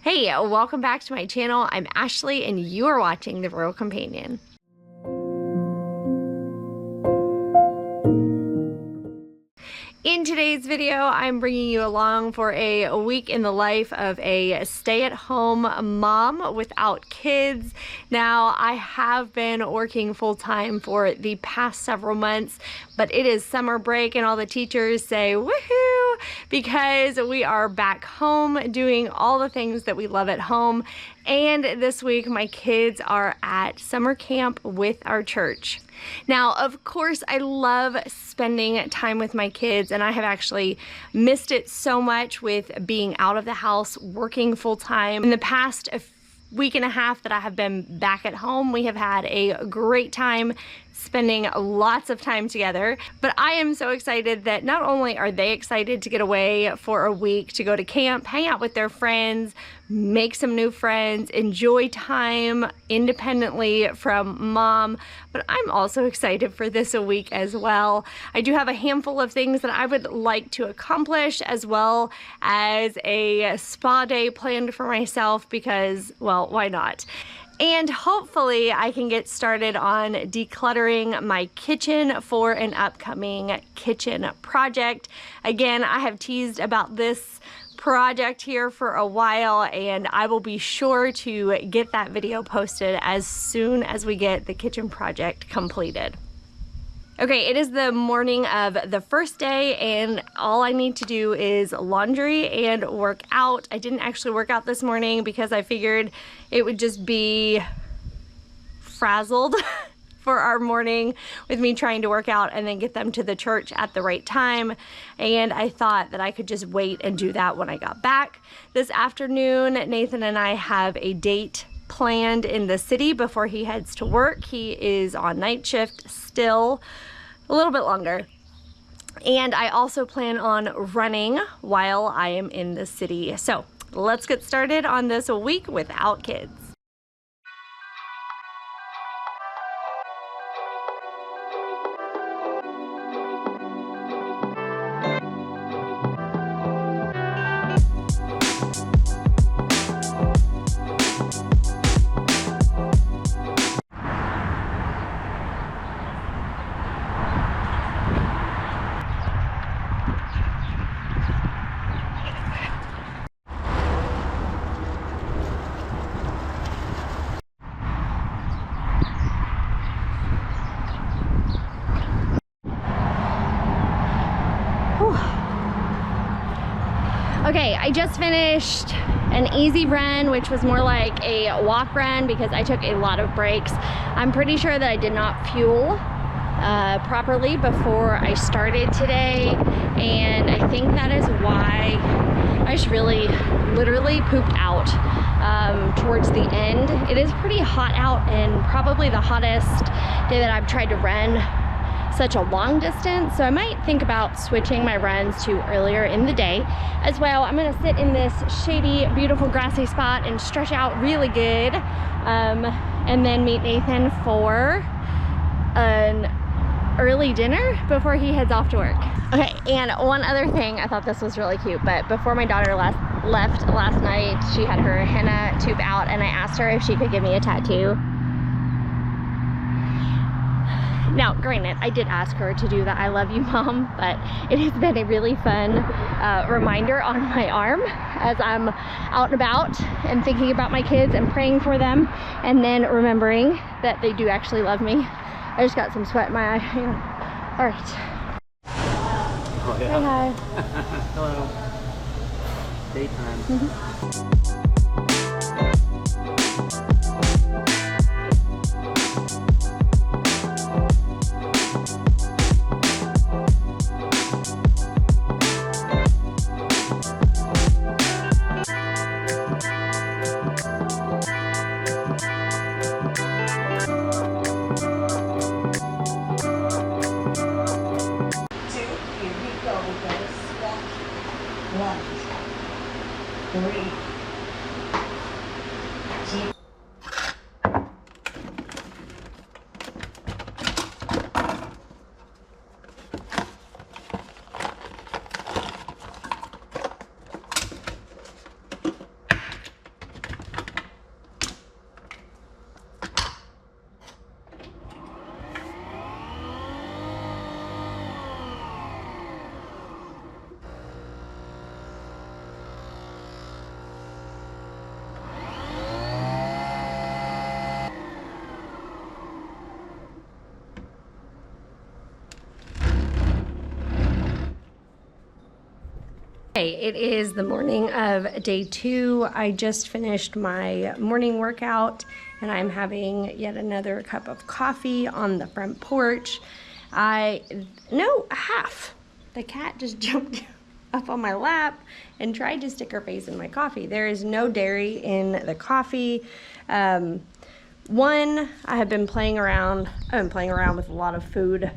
Hey, welcome back to my channel. I'm Ashley and you are watching The Royal Companion. In today's video, I'm bringing you along for a week in the life of a stay-at-home mom without kids. Now, I have been working full-time for the past several months, but it is summer break and all the teachers say woohoo because we are back home doing all the things that we love at home. And this week, my kids are at summer camp with our church. Now, of course, I love spending time with my kids, and I have actually missed it so much with being out of the house, working full time. In the past week and a half that I have been back at home, we have had a great time spending lots of time together. But I am so excited that not only are they excited to get away for a week to go to camp, hang out with their friends, make some new friends, enjoy time independently from mom, but I'm also excited for this a week as well. I do have a handful of things that I would like to accomplish, as well as a spa day planned for myself because, well, why not? And hopefully I can get started on decluttering my kitchen for an upcoming kitchen project. Again, I have teased about this project here for a while, and I will be sure to get that video posted as soon as we get the kitchen project completed. Okay, it is the morning of the first day, and all I need to do is laundry and work out. I didn't actually work out this morning because I figured it would just be frazzled for our morning with me trying to work out and then get them to the church at the right time. And I thought that I could just wait and do that when I got back. This afternoon, Nathan and I have a date planned in the city before he heads to work. He is on night shift still, a little bit longer. And I also plan on running while I am in the city. So let's get started on this week without kids. Okay, I just finished an easy run, which was more like a walk run because I took a lot of breaks. I'm pretty sure that I did not fuel properly before I started today, and I think that is why I just really literally pooped out towards the end. It is pretty hot out, and probably the hottest day that I've tried to run such a long distance, so I might think about switching my runs to earlier in the day as well. I'm gonna sit in this shady, beautiful, grassy spot and stretch out really good, and then meet Nathan for an early dinner before he heads off to work. Okay, and one other thing, I thought this was really cute, but before my daughter left last night, she had her henna tube out, and I asked her if she could give me a tattoo. Now, granted, I did ask her to do the I love you mom, but it has been a really fun reminder on my arm as I'm out and about and thinking about my kids and praying for them, and then remembering that they do actually love me. I just got some sweat in my eye. All right. Oh, yeah. Say hi. Hello. Daytime. Mm-hmm. Hey, it is the morning of day 2. I just finished my morning workout and I'm having yet another cup of coffee on the front porch. No, half. The cat just jumped up on my lap and tried to stick her face in my coffee. There is no dairy in the coffee. I have been playing around. I've been playing around with a lot of food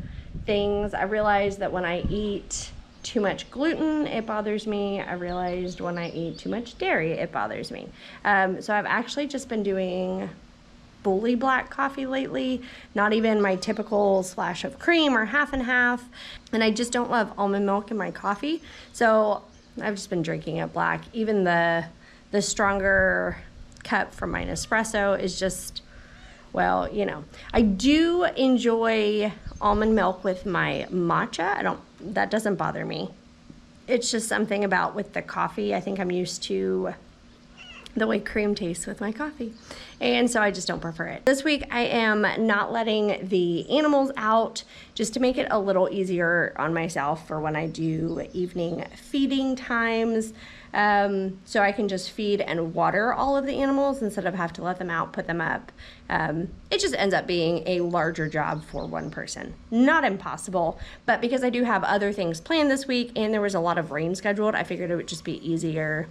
things. I realized that when I eat too much gluten, it bothers me. I realized when I eat too much dairy, it bothers me. So I've actually just been doing fully black coffee lately, not even my typical splash of cream or half and half. And I just don't love almond milk in my coffee. So I've just been drinking it black. Even the stronger cup from my Nespresso is just, well, you know. I do enjoy almond milk with my matcha. That doesn't bother me. It's just something about with the coffee. I think I'm used to the way cream tastes with my coffee. And so I just don't prefer it. This week I am not letting the animals out just to make it a little easier on myself for when I do evening feeding times. So I can just feed and water all of the animals instead of have to let them out, put them up. It just ends up being a larger job for one person. Not impossible, but because I do have other things planned this week and there was a lot of rain scheduled, I figured it would just be easier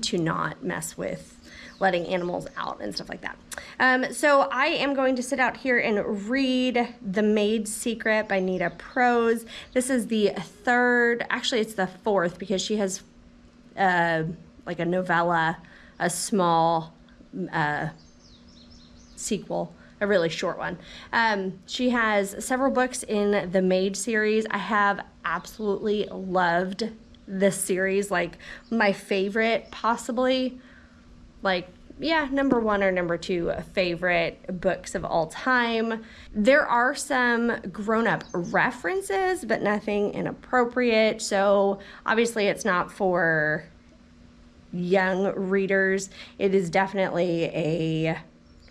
to not mess with letting animals out and stuff like that. So I am going to sit out here and read The Maid's Secret by Nita Prose. This is the third, actually it's the fourth, because she has like a novella, a small sequel, a really short one. She has several books in the Maid series. I have absolutely loved this series, like my favorite, possibly, like, yeah, number 1 or number 2 favorite books of all time. There are some grown-up references, but nothing inappropriate. So obviously it's not for young readers. It is definitely a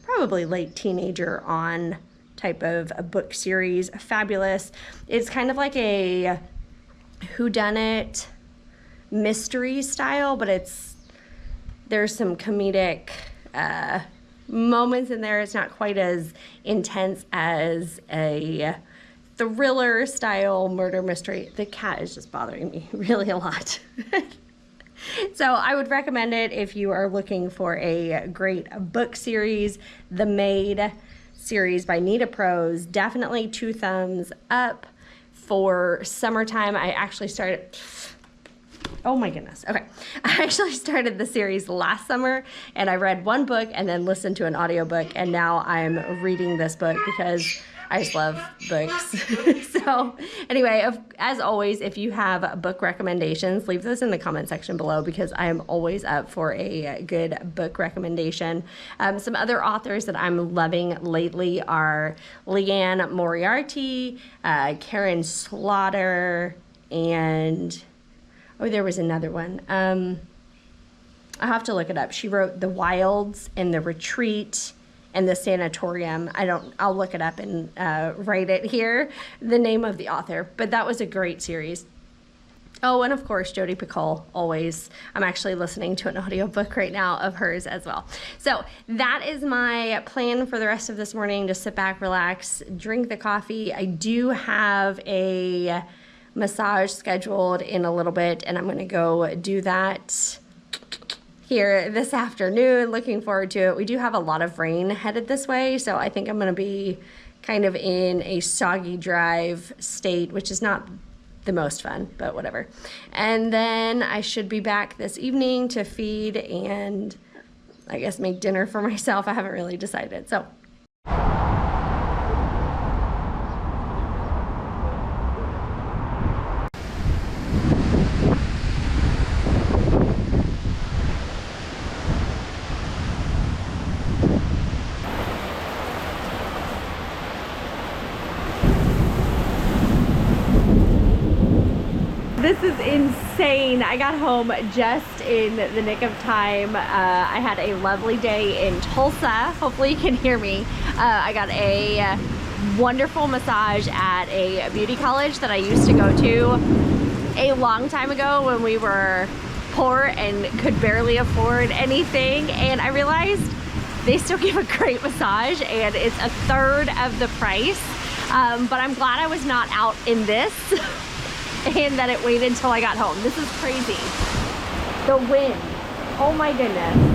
probably late teenager on type of a book series. Fabulous. It's kind of like a whodunit mystery style, but there's some comedic moments in there. It's not quite as intense as a thriller style murder mystery. The cat is just bothering me really a lot. So I would recommend it if you are looking for a great book series. The Maid series by Nita Prose, definitely 2 thumbs up. For summertime, I actually started, oh my goodness, okay. I actually started the series last summer and I read 1 book and then listened to an audiobook, and now I'm reading this book because I just love books. So anyway, as always, if you have book recommendations, leave those in the comment section below because I am always up for a good book recommendation. Some other authors that I'm loving lately are Leanne Moriarty, Karen Slaughter, and oh, there was another one. I'll have to look it up. She wrote The Wilds and The Retreat and The Sanatorium. I'll look it up and write it here, the name of the author. But that was a great series. Oh, and of course, Jodi Picoult, always. I'm actually listening to an audiobook right now of hers as well. So that is my plan for the rest of this morning. Just sit back, relax, drink the coffee. I do have a massage scheduled in a little bit, and I'm gonna go do that here this afternoon. Looking forward to it. We do have a lot of rain headed this way, so I think I'm gonna be kind of in a soggy drive state, which is not the most fun, but whatever. And then I should be back this evening to feed and I guess make dinner for myself. I haven't really decided. So this is insane. I got home just in the nick of time. I had a lovely day in Tulsa. Hopefully you can hear me. I got a wonderful massage at a beauty college that I used to go to. a long time ago when we were poor and could barely afford anything, and I realized they still give a great massage and it's a third of the price. But I'm glad I was not out in this and that it waited until I got home. This is crazy. The wind, oh my goodness.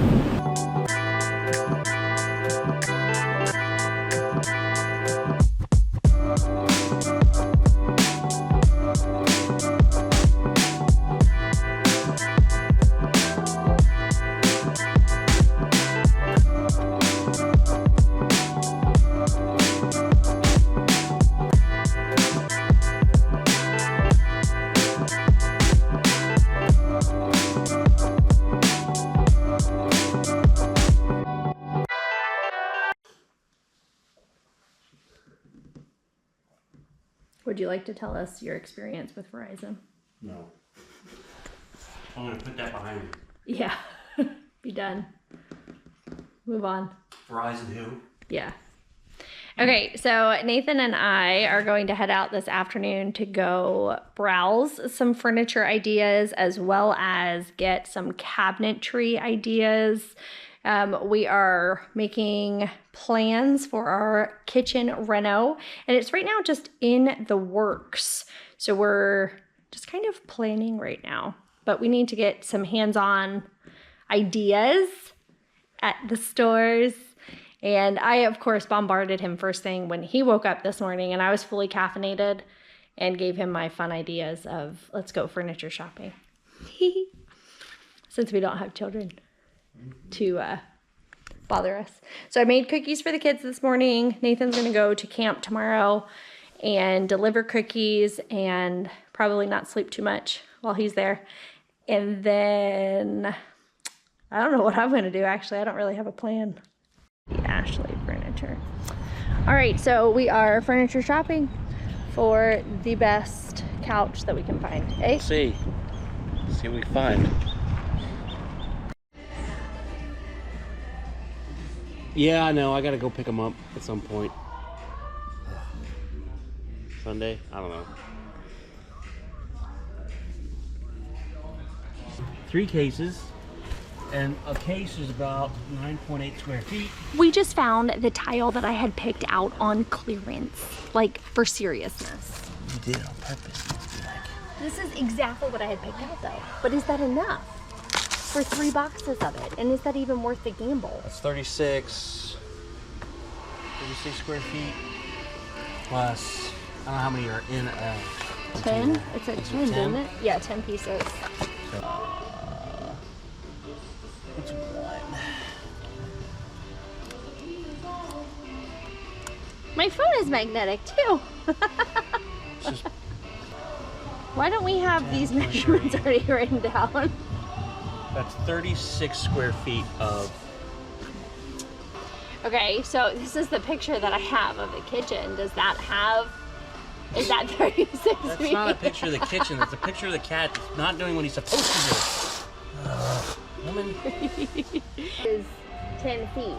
Would you like to tell us your experience with Verizon? No. I'm gonna put that behind me. Yeah, be done. Move on. Verizon who? Yeah. Okay, so Nathan and I are going to head out this afternoon to go browse some furniture ideas as well as get some cabinetry ideas. We are making plans for our kitchen reno, and it's right now just in the works. So we're just kind of planning right now, but we need to get some hands-on ideas at the stores. And I, of course, bombarded him first thing when he woke up this morning, and I was fully caffeinated and gave him my fun ideas of let's go furniture shopping. Since we don't have children to bother us. So I made cookies for the kids this morning. Nathan's gonna go to camp tomorrow and deliver cookies and probably not sleep too much while he's there. And then I don't know what I'm gonna do, actually. I don't really have a plan. The Ashley furniture. All right, so we are furniture shopping for the best couch that we can find. Eh? See what we find. Yeah, I know. I gotta go pick them up at some point. Sunday? I don't know. 3 cases, and a case is about 9.8 square feet. We just found the tile that I had picked out on clearance, like for seriousness. You did it on purpose. This is exactly what I had picked out though. But is that enough for 3 boxes of it? And is that even worth the gamble? That's 36 square feet plus, I don't know how many are in a 10? It's a 10, isn't it? Yeah, 10 pieces. So, what's one? My phone is magnetic too. Just Why don't we have these measurements already written down? That's 36 square feet of... Okay, so this is the picture that I have of the kitchen. Does that have... Is that 36 feet? That's not a picture of the kitchen. That's a picture of the cat that's not doing what he's supposed to do. Woman. Is 10 feet.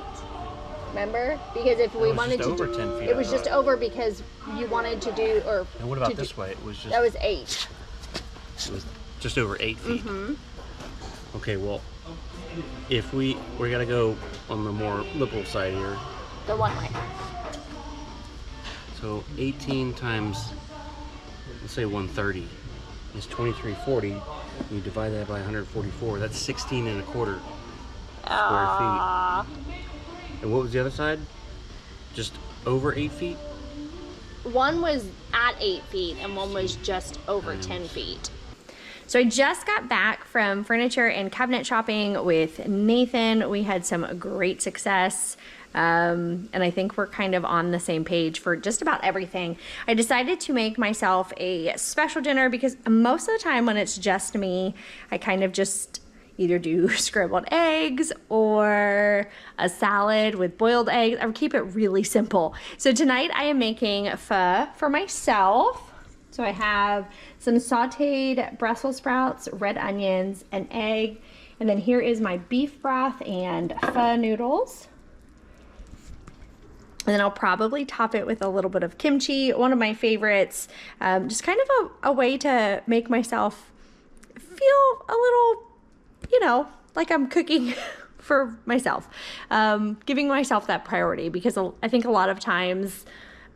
Remember? Because if we wanted to over do... 10 feet, it was just over because you wanted to do... Or and what about this way? It was just... That was 8. It was just over 8 feet. Mm-hmm. Okay, well, if we gotta go on the more liberal side here. The one way. So 18 times, let's say 130 is 2340. You divide that by 144. That's 16 and a quarter square feet. And what was the other side? Just over 8 feet? One was at 8 feet and one was just over 10 feet. So I just got back from furniture and cabinet shopping with Nathan. We had some great success. And I think we're kind of on the same page for just about everything. I decided to make myself a special dinner because most of the time when it's just me, I kind of just either do scrambled eggs or a salad with boiled eggs. I would keep it really simple. So tonight I am making pho for myself. So I have some sauteed Brussels sprouts, red onions, an egg, and then here is my beef broth and pho noodles. And then I'll probably top it with a little bit of kimchi, one of my favorites. Just kind of a way to make myself feel a little, like I'm cooking for myself. Giving myself that priority, because I think a lot of times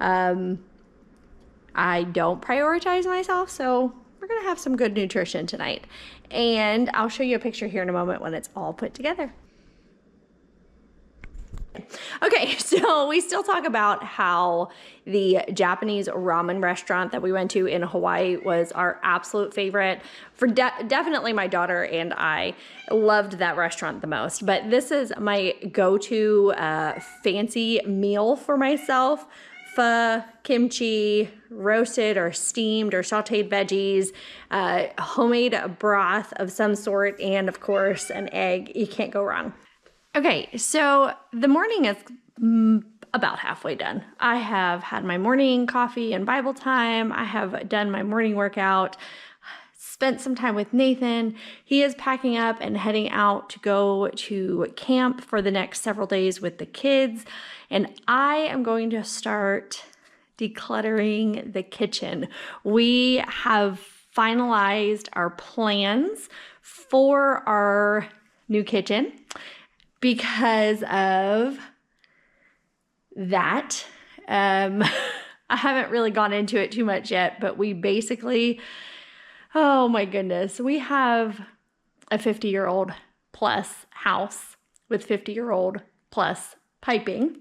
I don't prioritize myself. So we're going to have some good nutrition tonight. And I'll show you a picture here in a moment when it's all put together. Okay, so we still talk about how the Japanese ramen restaurant that we went to in Hawaii was our absolute favorite. For definitely my daughter and I loved that restaurant the most. But this is my go-to fancy meal for myself. Pho, kimchi, roasted or steamed or sauteed veggies, homemade broth of some sort, and of course an egg. You can't go wrong. Okay, so the morning is about halfway done. I have had my morning coffee and Bible time. I have done my morning workout, spent some time with Nathan. He is packing up and heading out to go to camp for the next several days with the kids. And I am going to start decluttering the kitchen. We have finalized our plans for our new kitchen. Because of that, I haven't really gone into it too much yet, but we basically, oh my goodness, we have a 50-year-old plus house with 50-year-old plus piping.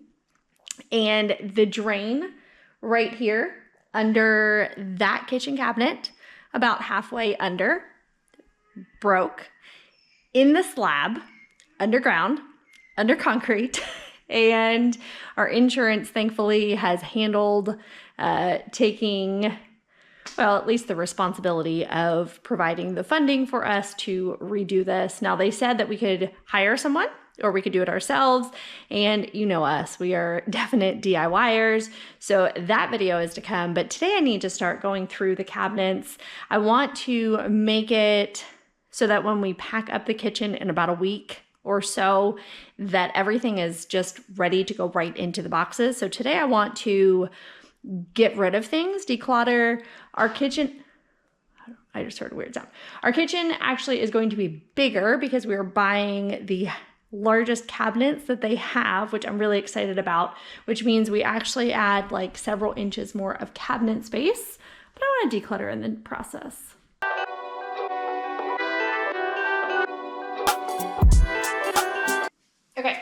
And the drain right here under that kitchen cabinet, about halfway under, broke in the slab, underground, under concrete, and our insurance thankfully has handled taking, well, at least the responsibility of providing the funding for us to redo this. Now, they said that we could hire someone or we could do it ourselves, and you know us, we are definite DIYers, so that video is to come. But today I need to start going through the cabinets. I want to make it so that when we pack up the kitchen in about a week or so, that everything is just ready to go right into the boxes. So today I want to get rid of things, declutter our kitchen. I just heard a weird sound. Our kitchen actually is going to be bigger because we are buying the largest cabinets that they have, which I'm really excited about, which means we actually add like several inches more of cabinet space, but I want to declutter in the process. Okay,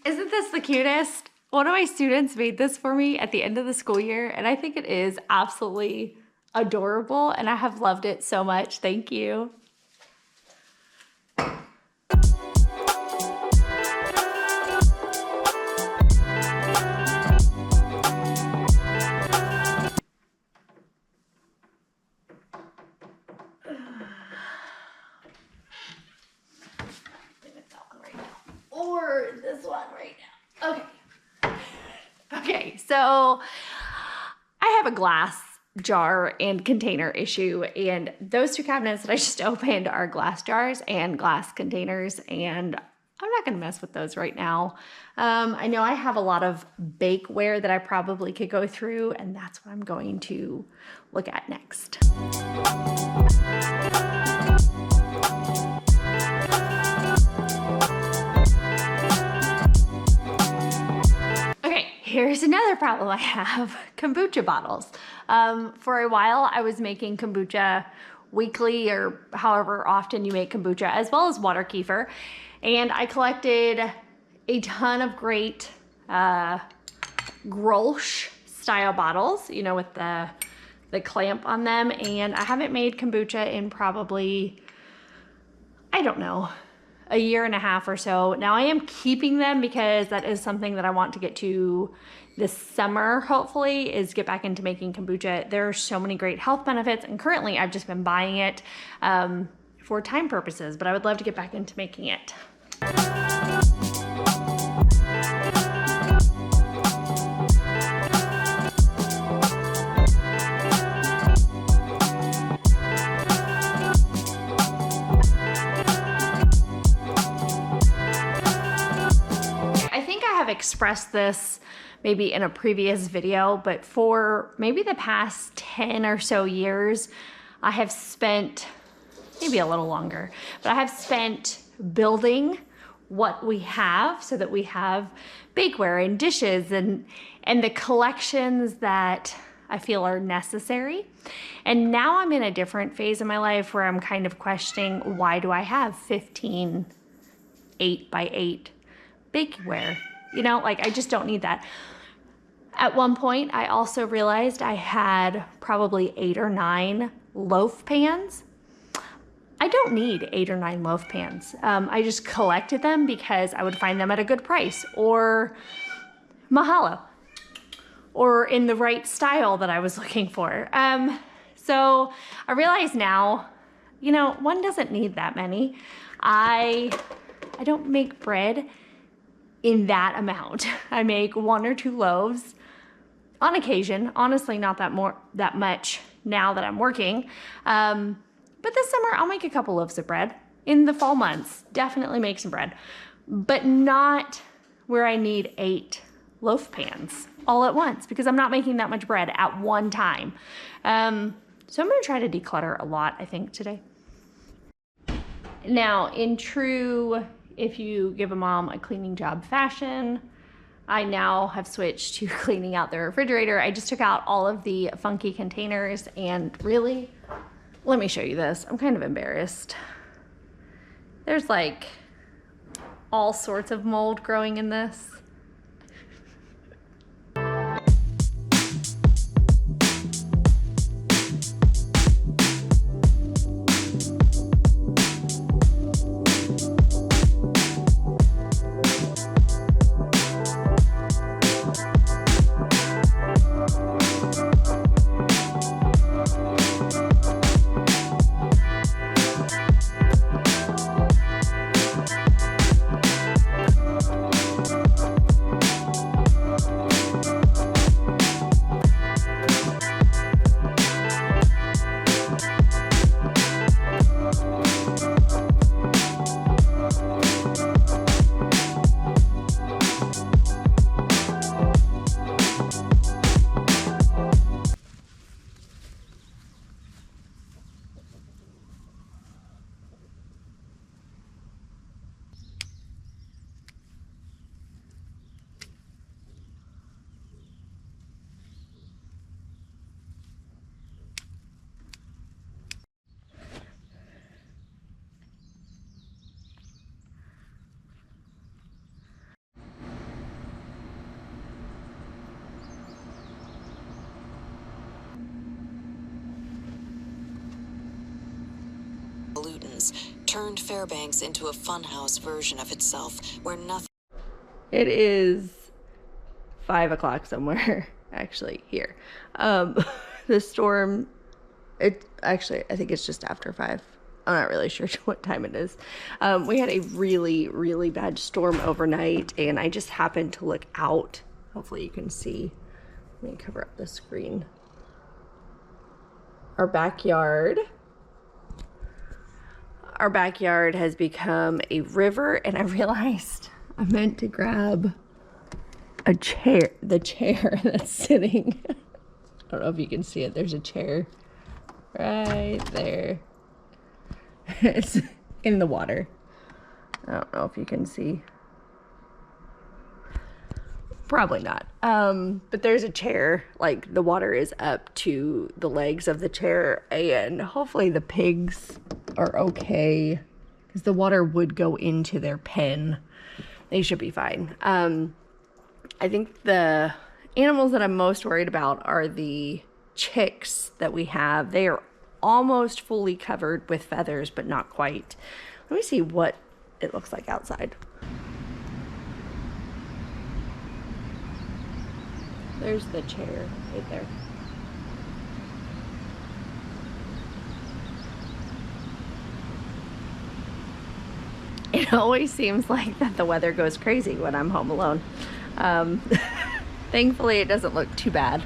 isn't this the cutest? One of my students made this for me at the end of the school year, and I think it is absolutely adorable, and I have loved it so much. Thank you. Or this one right now. Okay. Okay, so I have a glass jar and container issue, and those two cabinets that I just opened are glass jars and glass containers, and I'm not gonna mess with those right now. I know I have a lot of bakeware that I probably could go through, and that's what I'm going to look at next. Here's another problem I have, kombucha bottles. For a while, I was making kombucha weekly or however often you make kombucha, as well as water kefir. And I collected a ton of great Grolsch style bottles, you know, with the clamp on them. And I haven't made kombucha in probably, I don't know, a year and a half or so. Now I am keeping them because that is something that I want to get to this summer, hopefully, is get back into making kombucha. There are so many great health benefits, and currently I've just been buying it for time purposes, but I would love to get back into making it. Expressed this maybe in a previous video, but for maybe the past 10 or so years, I have spent, maybe a little longer, but I have spent building what we have so that we have bakeware and dishes and the collections that I feel are necessary. And now I'm in a different phase of my life where I'm kind of questioning, why do I have 15 8x8 bakeware? You know, like I just don't need that. At one point, I also realized I had probably 8 or 9 loaf pans. I don't need 8 or 9 loaf pans. I just collected them because I would find them at a good price, or mahalo, or in the right style that I was looking for. So I realize now, you know, one doesn't need that many. I don't make bread in that amount. I make 1 or 2 loaves on occasion. Honestly, not that much now that I'm working. But this summer I'll make a couple loaves of bread. In the fall months, definitely make some bread, but not where I need 8 loaf pans all at once, because I'm not making that much bread at one time. So I'm gonna try to declutter a lot, I think, today. Now, in true, if you give a mom a cleaning job fashion, I now have switched to cleaning out the refrigerator. I just took out all of the funky containers, and really, let me show you this. I'm kind of embarrassed. There's like all sorts of mold growing in this. Turned Fairbanks into a funhouse version of itself, where nothing... It is 5 o'clock somewhere, actually, here. The storm, I think it's just after 5. I'm not really sure what time it is. We had a really, really bad storm overnight, and I just happened to look out. Hopefully you can see. Let me cover up the screen. Our backyard has become a river, and I realized I meant to grab a chair, the chair that's sitting. I don't know if you can see it. There's a chair right there. It's in the water. I don't know if you can see. Probably not. But there's a chair, like the water is up to the legs of the chair, and hopefully the pigs are okay, because the water would go into their pen. They should be fine. I think the animals that I'm most worried about are the chicks that we have. They are almost fully covered with feathers, but not quite. Let me see what it looks like outside. There's the chair right there. It always seems like that the weather goes crazy when I'm home alone. Thankfully, it doesn't look too bad.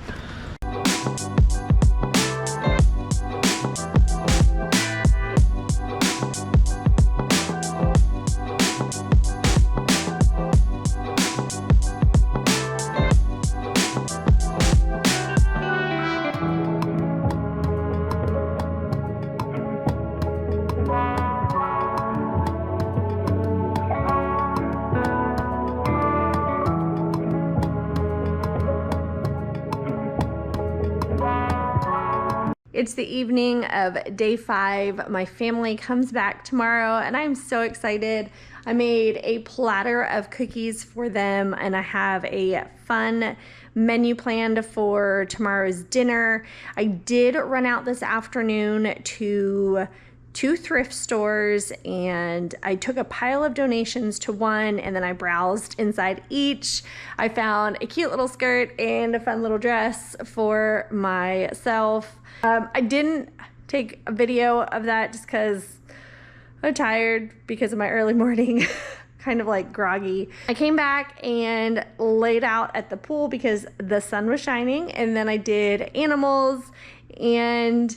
It's the evening of day 5. My family comes back tomorrow and I'm so excited. I made a platter of cookies for them and I have a fun menu planned for tomorrow's dinner. I did run out this afternoon to 2 thrift stores and I took a pile of donations to one and then I browsed inside each. I found a cute little skirt and a fun little dress for myself. I didn't take a video of that just because I'm tired because of my early morning, kind of like groggy. I came back and laid out at the pool because the sun was shining, and then I did animals, and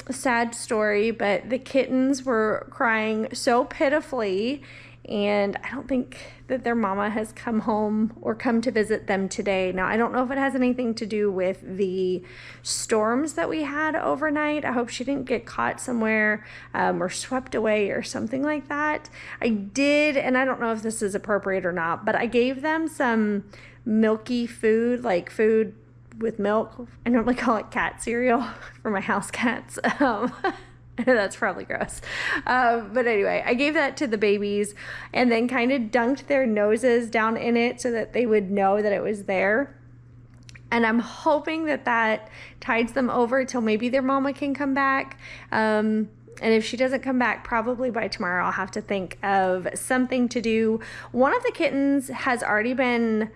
a sad story, but the kittens were crying so pitifully, and I don't think that their mama has come home or come to visit them today. Now, I don't know if it has anything to do with the storms that we had overnight. I hope she didn't get caught somewhere or swept away or something like that. I did, and I don't know if this is appropriate or not, but I gave them some milky food, like food with milk. I normally call it cat cereal for my house cats. I know that's probably gross. But anyway, I gave that to the babies and then kind of dunked their noses down in it so that they would know that it was there. And I'm hoping that that tides them over till maybe their mama can come back. And if she doesn't come back, probably by tomorrow, I'll have to think of something to do. One of the kittens has already been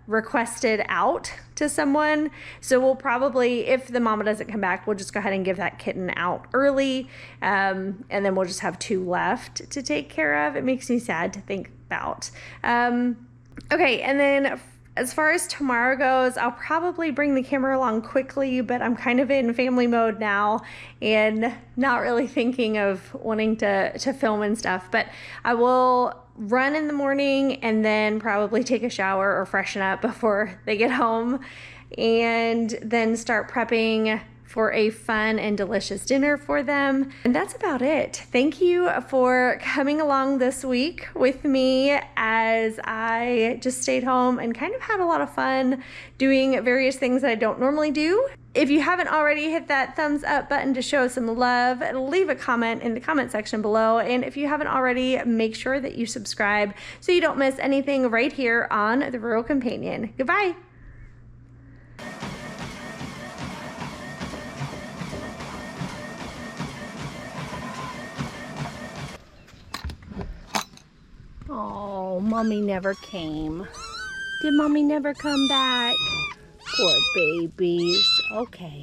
requested out to someone, so we'll probably, if the mama doesn't come back, we'll just go ahead and give that kitten out early, and then we'll just have 2 left to take care of. It makes me sad to think about. Okay, and then as far as tomorrow goes, I'll probably bring the camera along quickly, but I'm kind of in family mode now and not really thinking of wanting to film and stuff, but I will run in the morning and then probably take a shower or freshen up before they get home, and then start prepping for a fun and delicious dinner for them. And that's about it. Thank you for coming along this week with me as I just stayed home and kind of had a lot of fun doing various things that I don't normally do. If you haven't already, hit that thumbs up button to show some love. Leave a comment in the comment section below. And if you haven't already, make sure that you subscribe so you don't miss anything right here on The Rural Companion. Goodbye. Oh, Mommy never came. Did Mommy never come back? Poor babies. Okay.